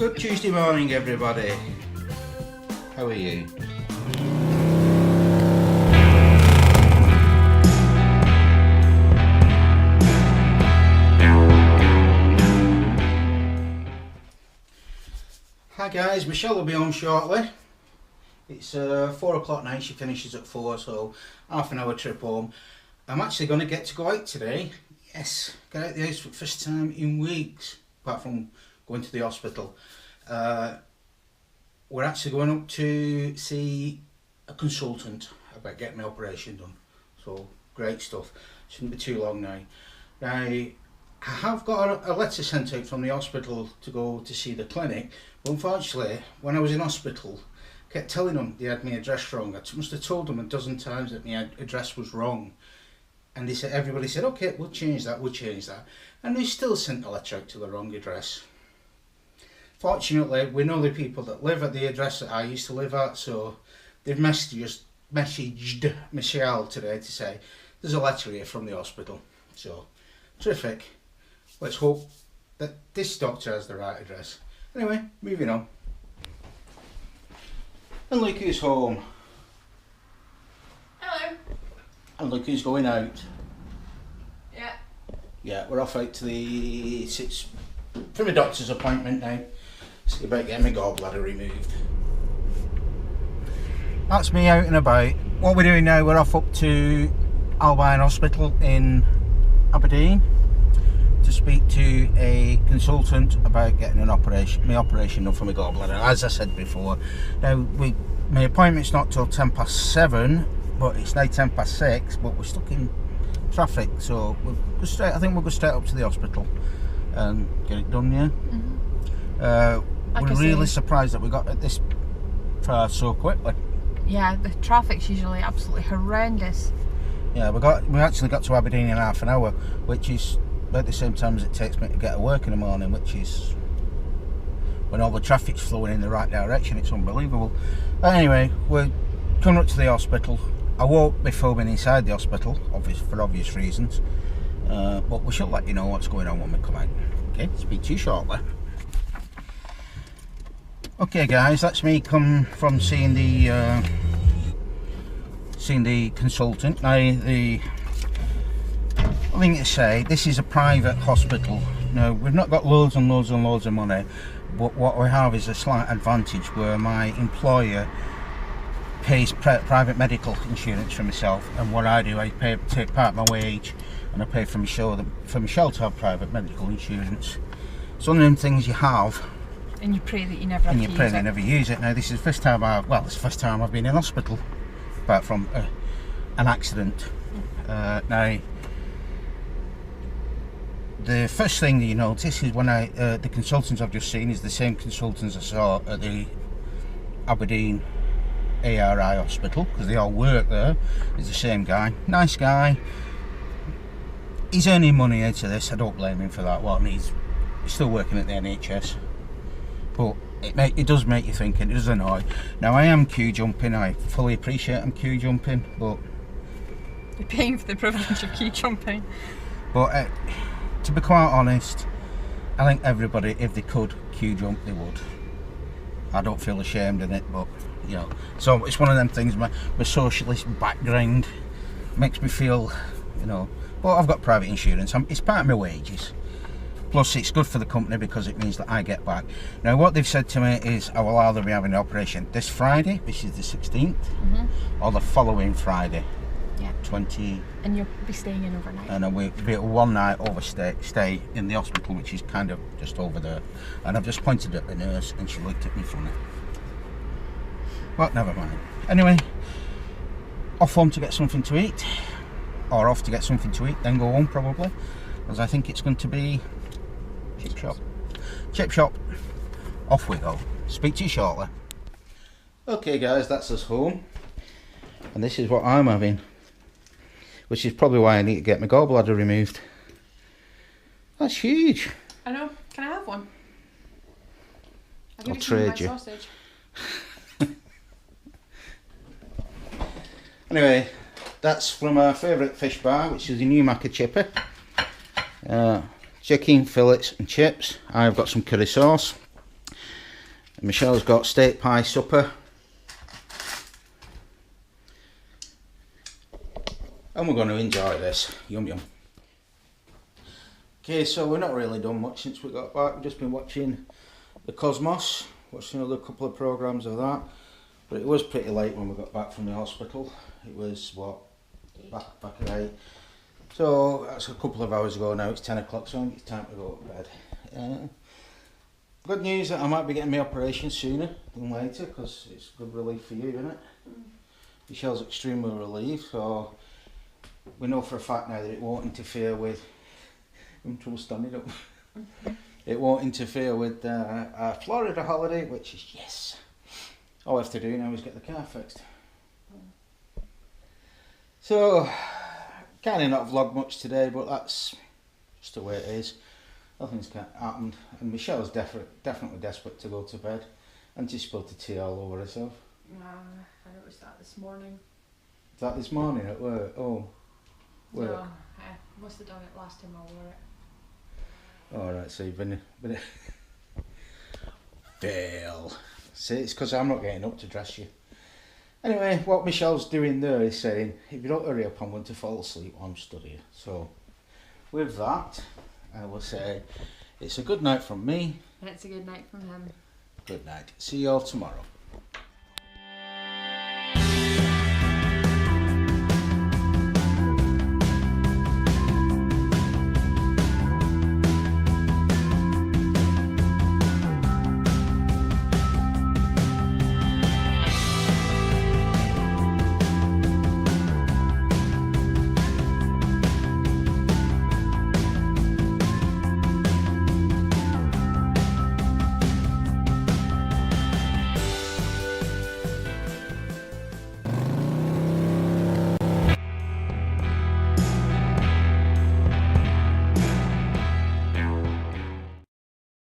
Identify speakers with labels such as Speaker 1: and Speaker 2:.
Speaker 1: Good Tuesday morning, everybody. How are you? Hi guys, Michelle will be home shortly. It's 4 o'clock now, she finishes at 4, so half an hour trip home. I'm actually going to get to go out today. Yes, get out the house for the first time in weeks, apart from going to the hospital. We're actually going up to see a consultant about getting my operation done. So, great stuff. Shouldn't be too long now. Now, I have got a letter sent out from the hospital to go to see the clinic, but unfortunately, when I was in hospital, I kept telling them they had my address wrong. I must have told them a dozen times that my address was wrong. And they said, everybody said, okay, we'll change that. And they still sent a letter out to the wrong address. Fortunately, we know the people that live at the address that I used to live at, so they've messaged Michelle today to say, there's a letter here from the hospital. So, terrific. Let's hope that this doctor has the right address. Anyway, moving on. And look who's home.
Speaker 2: Hello.
Speaker 1: And look who's going out.
Speaker 2: Yeah.
Speaker 1: Yeah, we're off out to the for my doctor's appointment now. See about getting my gallbladder removed. That's me out and about. What we're doing now, we're off up to Albine Hospital in Aberdeen to speak to a consultant about getting my operation done for my gallbladder, as I said before. Now, my appointment's not till 7:10, but it's now 6:10, but we're stuck in traffic, so I think we'll go straight up to the hospital and get it done, yeah? Mm-hmm. We're really surprised that we got this far so quickly.
Speaker 2: Yeah, the traffic's usually absolutely horrendous.
Speaker 1: Yeah, we actually got to Aberdeen in half an hour, which is about the same time as it takes me to get to work in the morning, which is when all the traffic's flowing in the right direction. It's unbelievable. But anyway, we're coming up to the hospital. I won't be filming inside the hospital, for obvious reasons, but we shall let you know what's going on when we come out. Okay, speak to you shortly. Okay guys, that's me come from seeing the consultant. Now, the thing to say, this is a private hospital. Now, we've not got loads and loads and loads of money, but what we have is a slight advantage where my employer pays private medical insurance for myself, and what I do, I take part of my wage and I pay for Michelle to have private medical insurance. It's one of them things you have,
Speaker 2: and you pray that you never have to use it. And you pray that you never use it.
Speaker 1: Now, this is the first time it's the first time I've been in hospital, apart from an accident. Now, the first thing that you notice is when the consultants I've just seen is the same consultants I saw at the Aberdeen ARI hospital, because they all work there. It's the same guy, nice guy. He's earning money out of this. I don't blame him for that one. He's still working at the NHS, but it does make you think, and it does annoy. Now, I am queue jumping. I fully appreciate I'm queue jumping, but
Speaker 2: you're paying for the privilege of queue jumping.
Speaker 1: But to be quite honest, I think everybody, if they could queue jump, they would. I don't feel ashamed in it, but you know, so it's one of them things. My socialist background makes me feel, you know. But I've got private insurance. It's part of my wages. Plus, it's good for the company because it means that I get back. Now, what they've said to me is I will either be having the operation this Friday, which is the 16th, or the following Friday, 20.
Speaker 2: And you'll be staying in overnight.
Speaker 1: And we'll be a one-night stay in the hospital, which is kind of just over there. And I've just pointed at the nurse, and she looked at me funny. Well, never mind. Anyway, off home to get something to eat, or off to get something to eat, then go home probably, because I think it's going to be chip shop. Off we go. Speak to you shortly. Okay guys, that's us home, and this is what I'm having, which is probably why I need to get my gallbladder removed. That's huge.
Speaker 2: I know. Can I have one?
Speaker 1: I'll trade you.
Speaker 2: Sausage.
Speaker 1: Anyway, that's from our favourite fish bar, which is the new Macca Chipper. Chicken, fillets and chips. I've got some curry sauce. Michelle's got steak pie supper. And we're going to enjoy this. Yum yum. Okay, so we're not really done much since we got back. We've just been watching The Cosmos. Watched another couple of programmes of that. But it was pretty late when we got back from the hospital. It was, what, back at 8. So that's a couple of hours ago now. It's 10 o'clock, so it's time to go to bed. Good news that I might be getting my operation sooner than later, because it's good relief for you, isn't it? Michelle's extremely relieved, so we know for a fact now that it won't interfere with... I'm trouble standing up. It won't interfere with our Florida holiday, which is yes. All we have to do now is get the car fixed. So, kind of not vlogged much today, but that's just the way it is. Nothing's happened, and Michelle's definitely desperate to go to bed, and she spilled the tea all over herself.
Speaker 2: I noticed that this morning.
Speaker 1: Is that this morning at work? Oh, work.
Speaker 2: No, I must have done it last time I wore it.
Speaker 1: Alright, so you've been fail. See, it's because I'm not getting up to dress you. Anyway, what Michelle's doing there is saying, if you don't hurry up, I'm going to fall asleep while I'm studying. So, with that, I will say, it's a good night from me.
Speaker 2: And it's a good night from him.
Speaker 1: Good night. See you all tomorrow.